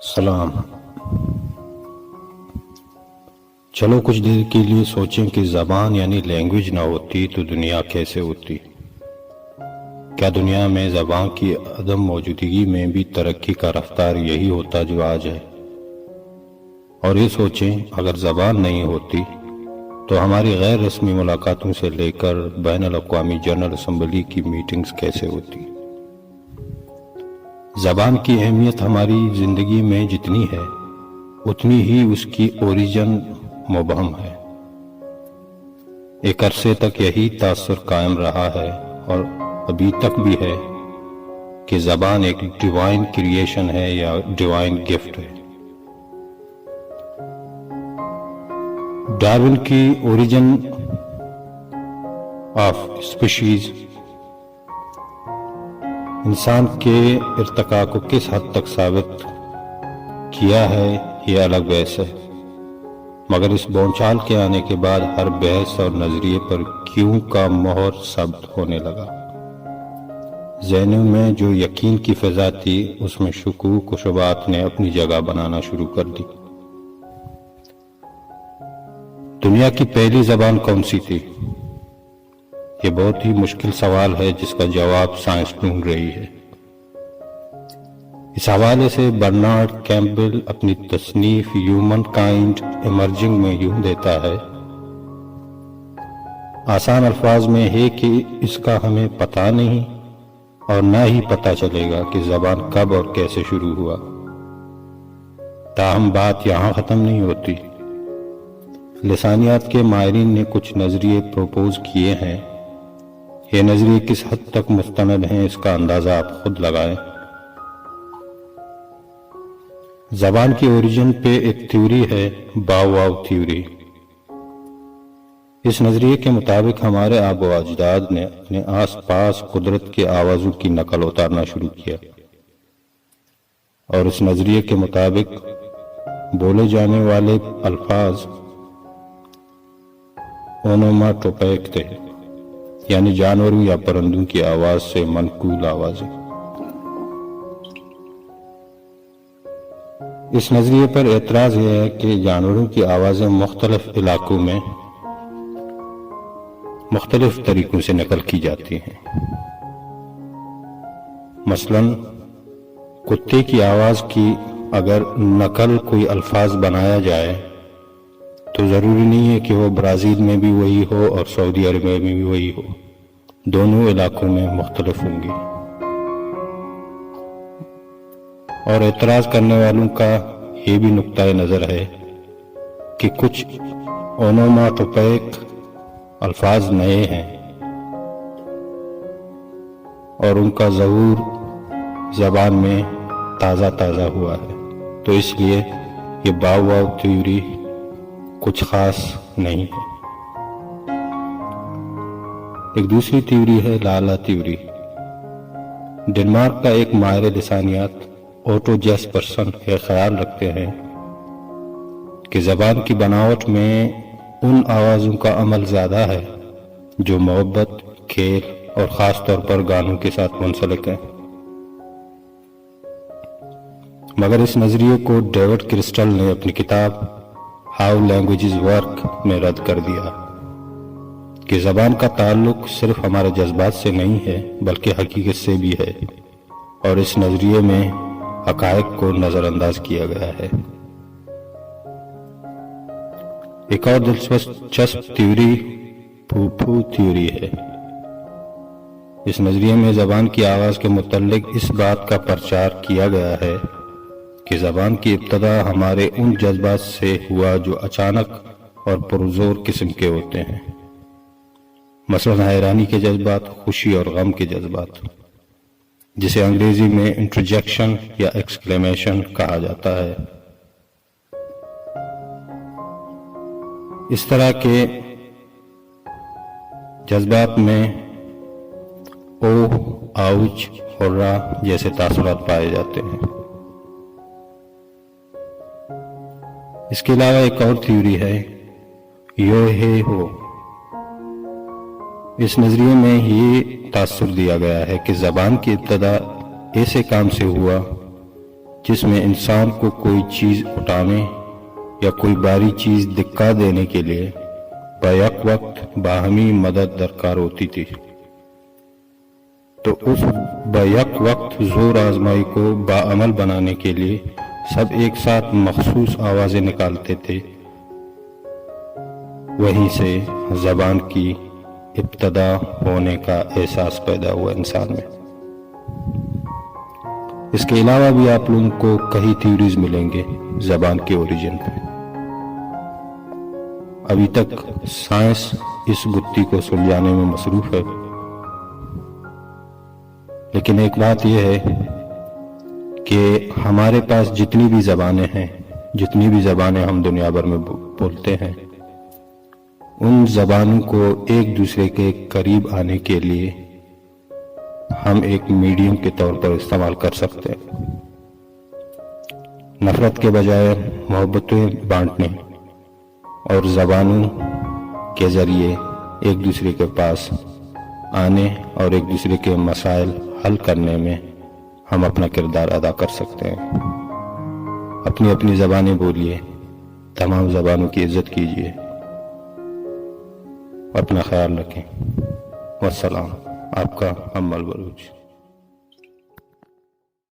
سلام. چلو کچھ دیر کے لیے سوچیں کہ زبان یعنی لینگویج نہ ہوتی تو دنیا کیسے ہوتی؟ کیا دنیا میں زبان کی عدم موجودگی میں بھی ترقی کا رفتار یہی ہوتا جو آج ہے؟ اور یہ سوچیں اگر زبان نہیں ہوتی تو ہماری غیر رسمی ملاقاتوں سے لے کر بین الاقوامی جنرل اسمبلی کی میٹنگز کیسے ہوتی؟ زبان کی اہمیت ہماری زندگی میں جتنی ہے اتنی ہی اس کی اوریجن مبہم ہے. ایک عرصے تک یہی تاثر قائم رہا ہے اور ابھی تک بھی ہے کہ زبان ایک ڈیوائن کریشن ہے یا ڈیوائن گفٹ ہے. ڈارون کی اوریجن آف اسپیشیز انسان کے ارتقاء کو کس حد تک ثابت کیا ہے یہ الگ بحث ہے، مگر اس بونچال کے آنے کے بعد ہر بحث اور نظریے پر کیوں کا مہر ثابت ہونے لگا. ذہنوں میں جو یقین کی فضا تھی اس میں شکوک و شبہات نے اپنی جگہ بنانا شروع کر دی. دنیا کی پہلی زبان کون سی تھی؟ یہ بہت ہی مشکل سوال ہے جس کا جواب سائنس ڈھونڈ رہی ہے. اس حوالے سے برنارڈ کیمبل اپنی تصنیف ہیومن کائنڈ ایمرجنگ میں یوں دیتا ہے: آسان الفاظ میں ہے کہ اس کا ہمیں پتہ نہیں اور نہ ہی پتہ چلے گا کہ زبان کب اور کیسے شروع ہوا. تاہم بات یہاں ختم نہیں ہوتی. لسانیات کے ماہرین نے کچھ نظریے پروپوز کیے ہیں. یہ نظریے کس حد تک مستند ہیں اس کا اندازہ آپ خود لگائیں. زبان کی اوریجن پہ ایک تھیوری ہے، باؤ واؤ تھیوری. اس نظریے کے مطابق ہمارے آباء و اجداد نے اپنے آس پاس قدرت کے آوازوں کی نقل اتارنا شروع کیا، اور اس نظریے کے مطابق بولے جانے والے الفاظ اونوماٹوپیک تھے، یعنی جانوروں یا پرندوں کی آواز سے منقول آوازیں. اس نظریے پر اعتراض یہ ہے کہ جانوروں کی آوازیں مختلف علاقوں میں مختلف طریقوں سے نقل کی جاتی ہیں. مثلاً کتے کی آواز کی اگر نقل کوئی الفاظ بنایا جائے تو ضروری نہیں ہے کہ وہ برازیل میں بھی وہی ہو اور سعودی عربیہ میں بھی وہی ہو، دونوں علاقوں میں مختلف ہوں گی. اور اعتراض کرنے والوں کا یہ بھی نقطہ نظر ہے کہ کچھ اونوماٹوپیک الفاظ نئے ہیں اور ان کا ظہور زبان میں تازہ ہوا ہے، تو اس لیے یہ باؤ واؤ تھیوری کچھ خاص نہیں ہے. ایک دوسری تھیوری ہے لالا تھیوری. ڈنمارک کا ایک ماہر لسانیات اوٹو جیسپرسن یہ خیال رکھتے ہیں کہ زبان کی بناوٹ میں ان آوازوں کا عمل زیادہ ہے جو محبت، کھیل اور خاص طور پر گانوں کے ساتھ منسلک ہیں. مگر اس نظریے کو ڈیوڈ کرسٹل نے اپنی کتاب ہاؤ لینگویجز ورک میں رد کر دیا کہ زبان کا تعلق صرف ہمارے جذبات سے نہیں ہے بلکہ حقیقت سے بھی ہے، اور اس نظریے میں حقائق کو نظر انداز کیا گیا ہے. ایک اور دلچسپ تھیوری پھو تھیوری ہے. اس نظریے میں زبان کی آواز کے متعلق اس بات کا پرچار کیا گیا ہے کہ زبان کی ابتدا ہمارے ان جذبات سے ہوا جو اچانک اور پرزور قسم کے ہوتے ہیں، مثلا حیرانی کے جذبات، خوشی اور غم کے جذبات، جسے انگریزی میں انٹرجیکشن یا ایکسکلیمیشن کہا جاتا ہے. اس طرح کے جذبات میں اوہ، آؤچ، ہررا جیسے تاثرات پائے جاتے ہیں. اس کے علاوہ ایک اور تھیوری ہے یو ہے ہو. اس نظریے میں یہ تاثر دیا گیا ہے کہ زبان کی ابتدا ایسے کام سے ہوا جس میں انسان کو کوئی چیز اٹھانے یا کوئی باری چیز دکھا دینے کے لیے بیک وقت باہمی مدد درکار ہوتی تھی، تو اس بیک وقت زور آزمائی کو باعمل بنانے کے لیے سب ایک ساتھ مخصوص آوازیں نکالتے تھے۔ وہیں سے زبان کی ابتدا ہونے کا احساس پیدا ہوا انسان میں۔ اس کے علاوہ بھی آپ لوگوں کو کئی تھیوریز ملیں گے زبان کے اوریجن پہ۔ ابھی تک سائنس اس گتھی کو سلجھانے میں مصروف ہے، لیکن ایک بات یہ ہے کہ ہمارے پاس جتنی بھی زبانیں ہیں، جتنی بھی زبانیں ہم دنیا بھر میں بولتے ہیں، ان زبانوں کو ایک دوسرے کے قریب آنے کے لیے ہم ایک میڈیم کے طور پر استعمال کر سکتے ہیں۔ نفرت کے بجائے محبتیں بانٹنے اور زبانوں کے ذریعے ایک دوسرے کے پاس آنے اور ایک دوسرے کے مسائل حل کرنے میں ہم اپنا کردار ادا کر سکتے ہیں۔ اپنی اپنی زبانیں بولیے، تمام زبانوں کی عزت کیجیے، اپنا خیال رکھیں۔ والسلام، آپ کا حمل بلوچ۔